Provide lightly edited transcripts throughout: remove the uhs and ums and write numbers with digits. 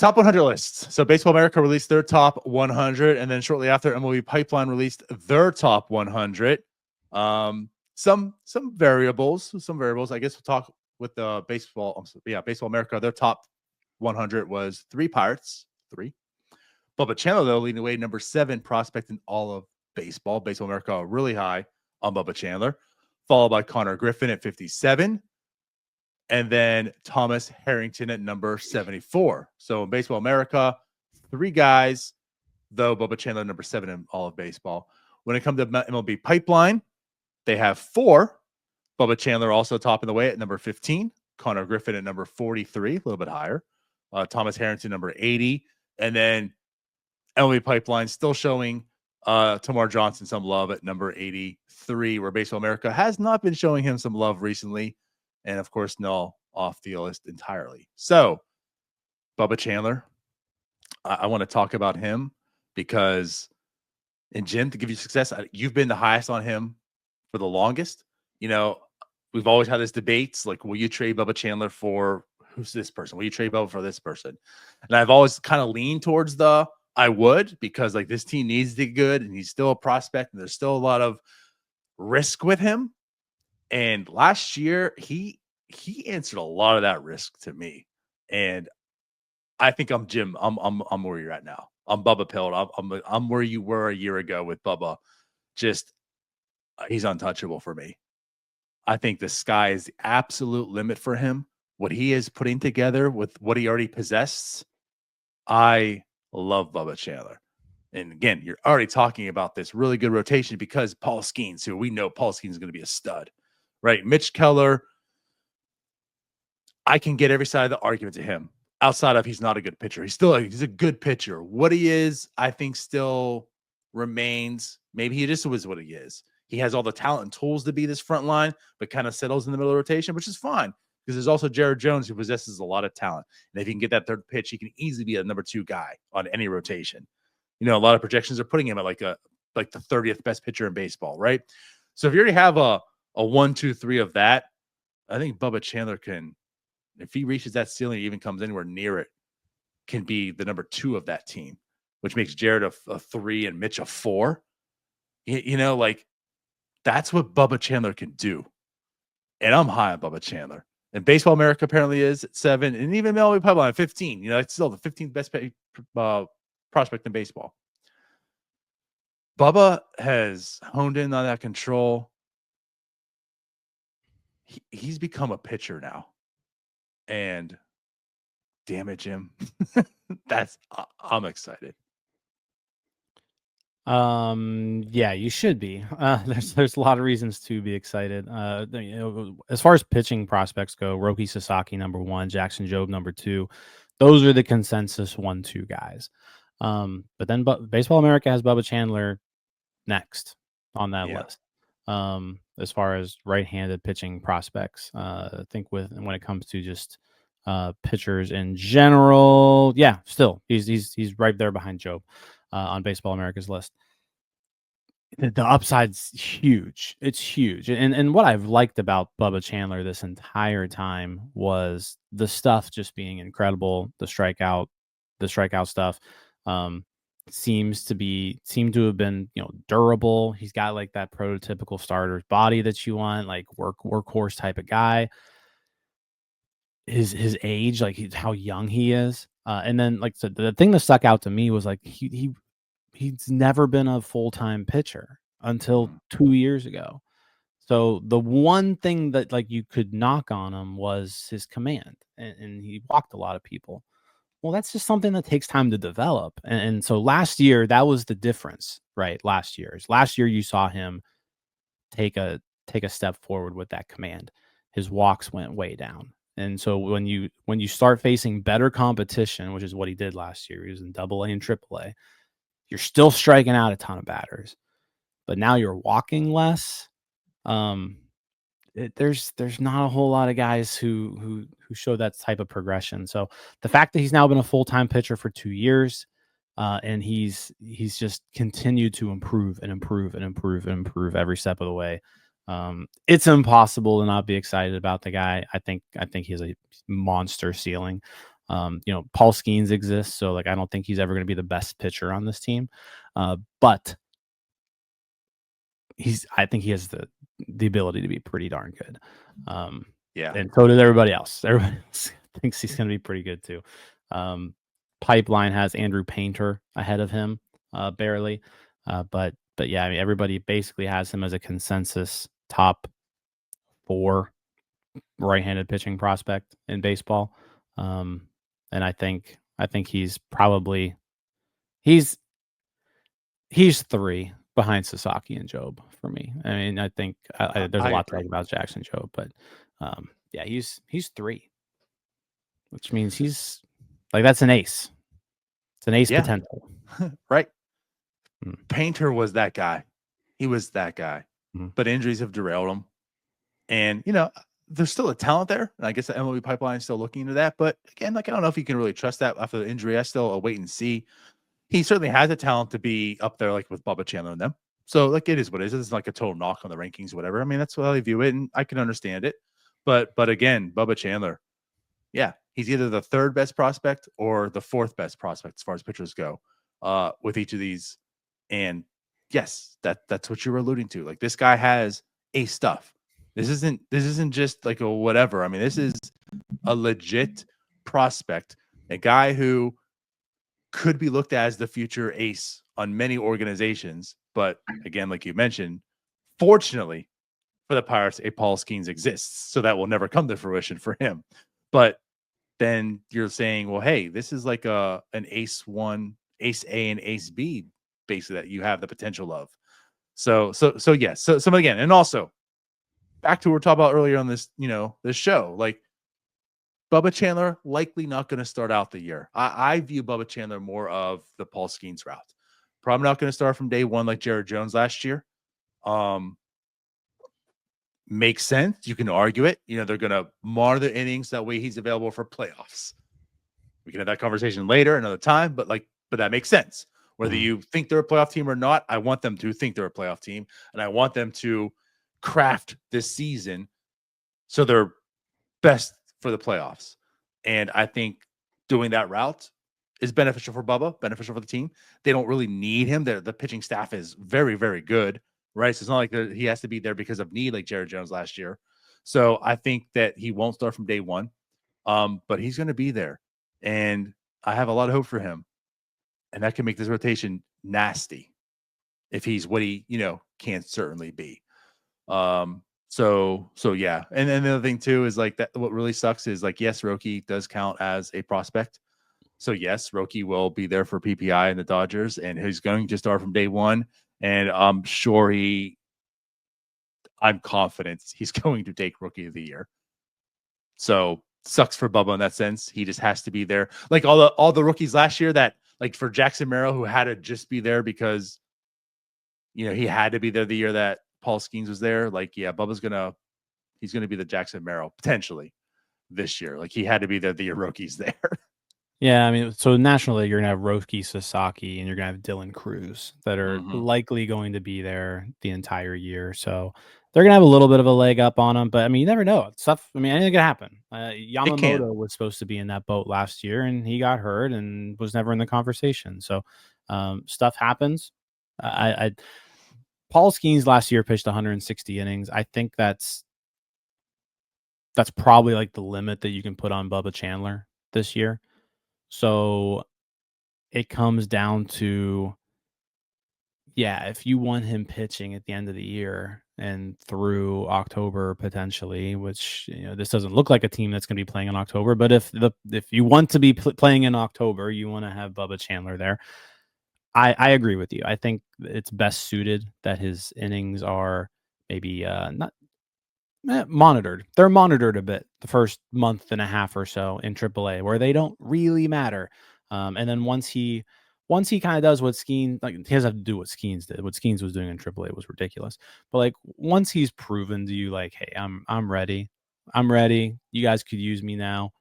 Top 100 lists. So Baseball America released their top 100, and then shortly after, MLB Pipeline released their top 100. Some variables. I guess we'll talk with the baseball. Baseball America. Their top 100 was 3 Pirates. 3. Bubba Chandler, though, leading the way, number 7 prospect in all of baseball. Baseball America really high on Bubba Chandler, followed by Connor Griffin at 57. And then Thomas Harrington at number 74. So in Baseball America, 3 guys, though Bubba Chandler number 7 in all of baseball. When it comes to MLB Pipeline, they have 4. Bubba Chandler also topping the way at number 15. Connor Griffin at number 43, a little bit higher. Thomas Harrington number 80. And then MLB Pipeline still showing Tamar Johnson some love at number 83, where Baseball America has not been showing him some love recently. And, of course, no off the list entirely. So, Bubba Chandler, I want to talk about him because, and Jim, to give you success, you've been the highest on him for the longest. You know, we've always had this debates, like, will you trade Bubba Chandler for who's this person? Will you trade Bubba for this person? And I've always kind of leaned towards I would, because, like, this team needs to get good, and he's still a prospect, and there's still a lot of risk with him. And last year, he answered a lot of that risk to me, and I think I'm Jim. I'm where you're at now. I'm Bubba pilled. I'm where you were a year ago with Bubba. Just he's untouchable for me. I think the sky is the absolute limit for him. What he is putting together with what he already possesses, I love Bubba Chandler. And again, you're already talking about this really good rotation because Paul Skeens, who we know Paul Skeens is going to be a stud. Right, Mitch Keller, I can get every side of the argument to him. Outside of he's not a good pitcher. He's a good pitcher. What he is, I think, still remains. Maybe he just was what he is. He has all the talent and tools to be this front line, but kind of settles in the middle of the rotation, which is fine because there's also Jared Jones who possesses a lot of talent. And if he can get that third pitch, he can easily be a number 2 guy on any rotation. You know, a lot of projections are putting him at like the 30th best pitcher in baseball, right? So if you already have a 1, 2, 3 of that, I think Bubba Chandler can, if he reaches that ceiling, even comes anywhere near it, can be the number 2 of that team, which makes Jared a 3 and Mitch a 4. You know, like, that's what Bubba Chandler can do. And I'm high on Bubba Chandler. And Baseball America apparently is at 7, and even MLB Pipeline at 15. You know, it's still the 15th best prospect in baseball. Bubba has honed in on that control. He's become a pitcher now, and damn it, Jim, I'm excited. Yeah, you should be. There's a lot of reasons to be excited. You know, as far as pitching prospects go, Roki Sasaki number 1, Jackson Jobe number 2. Those are the consensus 1-2 guys. But then Baseball America has Bubba Chandler next on that list. As far as right-handed pitching prospects, I think when it comes to just pitchers in general, still he's right there behind Jobe on Baseball America's list. The upside's huge. It's huge. And what I've liked about Bubba Chandler this entire time was the stuff just being incredible. The strikeout stuff seemed to have been, you know, durable. He's got like that prototypical starter's body that you want, like workhorse type of guy. His age, like how young he is. And then like the thing that stuck out to me was like he's never been a full-time pitcher until 2 years ago. So the one thing that like you could knock on him was his command, and he walked a lot of people. Well, that's just something that takes time to develop. And so last year, that was the difference, right? Last year you saw him take a step forward with that command. His walks went way down. And so when you start facing better competition, which is what he did last year, he was in AA and AAA, you're still striking out a ton of batters, but now you're walking less. There's not a whole lot of guys who show that type of progression. So the fact that he's now been a full-time pitcher for 2 years, and he's just continued to improve and improve and improve and improve every step of the way. It's impossible to not be excited about the guy. I think he has a monster ceiling. Paul Skeens exists, so like I don't think he's ever going to be the best pitcher on this team, but I think he has the ability to be pretty darn good. Yeah. And so does everybody else. Everybody else thinks he's going to be pretty good too. Pipeline has Andrew Painter ahead of him, barely. But yeah, I mean, everybody basically has him as a consensus top 4 right-handed pitching prospect in baseball. And I think he's probably he's 3 behind Sasaki and Job for me. I mean, I think there's a lot to like about Jackson Job, but yeah, he's 3, which means he's like that's an ace. It's an ace potential, right? Painter was that guy. He was that guy, but injuries have derailed him. And there's still a talent there, and I guess the MLB Pipeline is still looking into that. But again, like I don't know if you can really trust that after the injury. I still wait and see. He certainly has a talent to be up there, like with Bubba Chandler and them. So, like, it is what it is. It's like a total knock on the rankings, whatever. I mean, that's how I view it, and I can understand it. But again, Bubba Chandler, yeah, he's either the 3rd best prospect or the 4th best prospect as far as pitchers go, with each of these. And yes, that's what you were alluding to. Like, this guy has ace stuff. This isn't just like a whatever. I mean, this is a legit prospect, a guy who could be looked at as the future ace on many organizations. But again, like you mentioned, fortunately for the Pirates, a Paul Skeens exists, so that will never come to fruition for him. But then you're saying, well, hey, this is like an ace 1, ace A, and ace B, basically, that you have the potential of. So yes. So again, and also back to what we were talking about earlier on this, this show, like Bubba Chandler likely not going to start out the year. I view Bubba Chandler more of the Paul Skeens route. Probably not going to start from day 1 like Jared Jones last year. Makes sense. You can argue it. They're going to monitor the innings. That way he's available for playoffs. We can have that conversation later, another time, but that makes sense. Whether you think they're a playoff team or not, I want them to think they're a playoff team, and I want them to craft this season so they're best for the playoffs. And I think doing that route is beneficial for Bubba, beneficial for the team. They don't really need him. The pitching staff is very, very good, right? So it's not like he has to be there because of need like Jared Jones last year. So I think that he won't start from day 1, but he's going to be there. And I have a lot of hope for him. And that can make this rotation nasty if he's what he, can certainly be. So yeah. And then the other thing too is like that what really sucks is like, yes, Roki does count as a prospect. So yes, Roki will be there for PPI and the Dodgers, and he's going to start from day 1. And I'm confident he's going to take Rookie of the Year. So sucks for Bubba in that sense. He just has to be there. Like all the rookies last year that, like, for Jackson Merrill, who had to just be there because he had to be there the year that Paul Skeens was there. Like, yeah, he's gonna be the Jackson Merrill potentially this year. Like, he had to be there the year Roki's there. Yeah, I mean, so National League, you're gonna have Roki Sasaki and you're gonna have Dylan Cruz that are likely going to be there the entire year. So they're gonna have a little bit of a leg up on them, but I mean, you never know. Stuff. I mean, anything can happen. Yamamoto was supposed to be in that boat last year, and he got hurt and was never in the conversation. So stuff happens. Paul Skeens last year pitched 160 innings. I think that's probably like the limit that you can put on Bubba Chandler this year. So it comes down to, yeah, if you want him pitching at the end of the year and through October potentially, which this doesn't look like a team that's going to be playing in October, but if you want to be playing in October, you want to have Bubba Chandler there. I agree with you. I think it's best suited that his innings are maybe not monitored. They're monitored a bit the first month and a half or so in AAA, where they don't really matter. And then once he kind of does what Skeens, like, he doesn't have to do what Skeens did. What Skeens was doing in AAA was ridiculous. But like, once he's proven to you, like, hey, I'm ready. I'm ready. You guys could use me now.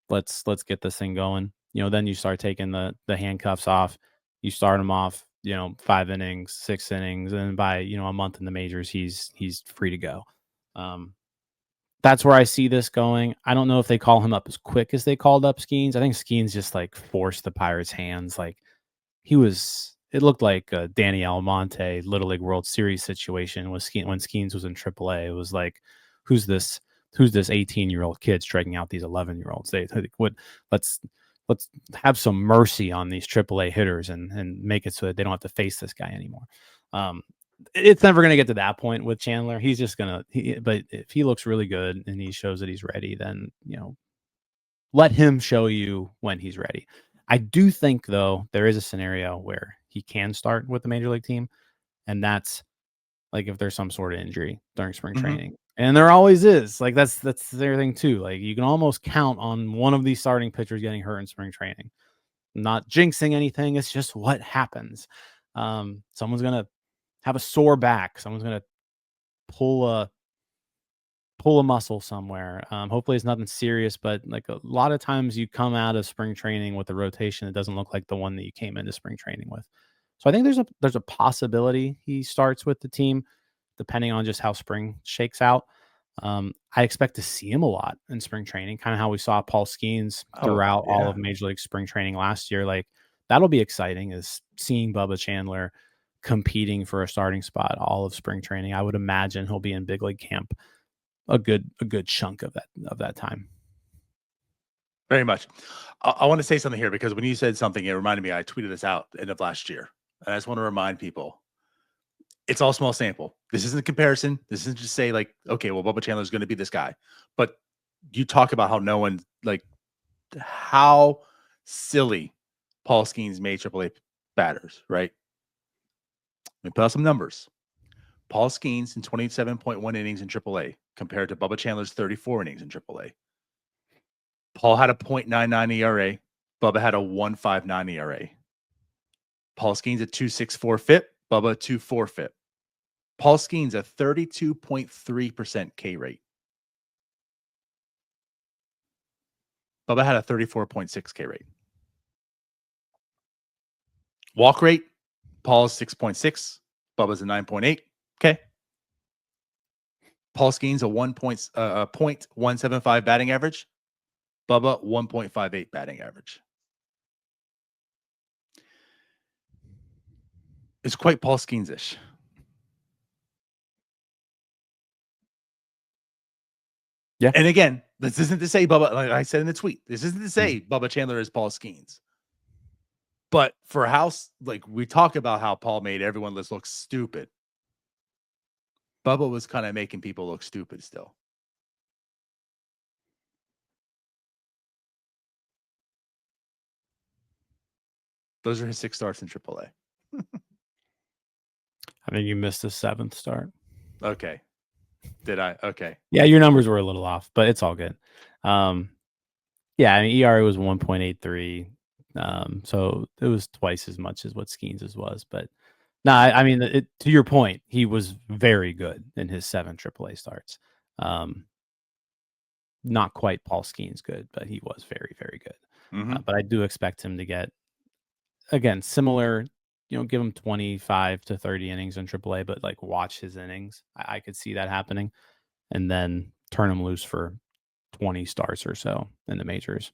Let's get this thing going. Then you start taking the handcuffs off. You start him off, 5 innings, 6 innings, and by a month in the majors, he's free to go. That's where I see this going. I don't know if they call him up as quick as they called up Skeens. I think Skeens just like forced the Pirates' hands. Like it looked like a Danny Almonte Little League World Series situation when Skeens was in AAA. It was like, who's this 18-year-old kid striking out these 11-year-olds? They would let's have some mercy on these AAA hitters and make it so that they don't have to face this guy anymore. It's never going to get to that point with Chandler. He's just going to, but if he looks really good and he shows that he's ready, then, let him show you when he's ready. I do think, though, there is a scenario where he can start with the major league team, and that's like if there's some sort of injury during spring training. And there always is. Like that's their thing too. Like you can almost count on one of these starting pitchers getting hurt in spring training. Not jinxing anything. It's just what happens. Someone's gonna have a sore back. Someone's gonna pull a muscle somewhere. Hopefully it's nothing serious, but like a lot of times you come out of spring training with a rotation that doesn't look like the one that you came into spring training with. So I think there's a possibility he starts with the team, depending on just how spring shakes out. I expect to see him a lot in spring training, kind of how we saw Paul Skeens throughout all of Major League spring training last year. Like that'll be exciting, is seeing Bubba Chandler competing for a starting spot all of spring training. I would imagine he'll be in big league camp a good chunk of that time. Very much. I want to say something here because when you said something, it reminded me. I tweeted this out end of last year, and I just want to remind people, it's all small sample. This isn't a comparison. This isn't just say like, okay, well, Bubba Chandler is going to be this guy. But you talk about how no one, like, how silly Paul Skeens made AAA batters, right? Let me put out some numbers. Paul Skeens in 27.1 innings in AAA compared to Bubba Chandler's 34 innings in AAA. Paul had a .99 ERA. Bubba had a 1.59 ERA. Paul Skeens a 2.64 FIP. Bubba 2.4 FIP. Paul Skeens a 32.3% K rate. Bubba had a 34.6 K rate. Walk rate, Paul's 6.6. Bubba's a 9.8. Okay. Paul Skeens a 0.175 batting average. Bubba 1.58 batting average. It's quite Paul Skeens-ish. Yeah. And again, this isn't to say Bubba, like I said in the tweet, this isn't to say Bubba Chandler is Paul Skeens. But for how, like we talk about how Paul made everyone look stupid. Bubba was kind of making people look stupid still. Those are his 6 starts in AAA. I think you missed the 7th start. Okay. Did I? Okay. Yeah, your numbers were a little off, but it's all good. Yeah, I mean, ERA was 1.83. So it was twice as much as what Skeens' was. But no, I mean, to your point, he was very good in his 7 AAA starts. Not quite Paul Skeens good, but he was very, very good. But I do expect him to get, again, similar, give him 25 to 30 innings in AAA, but like watch his innings. I could see that happening, and then turn him loose for 20 starts or so in the majors.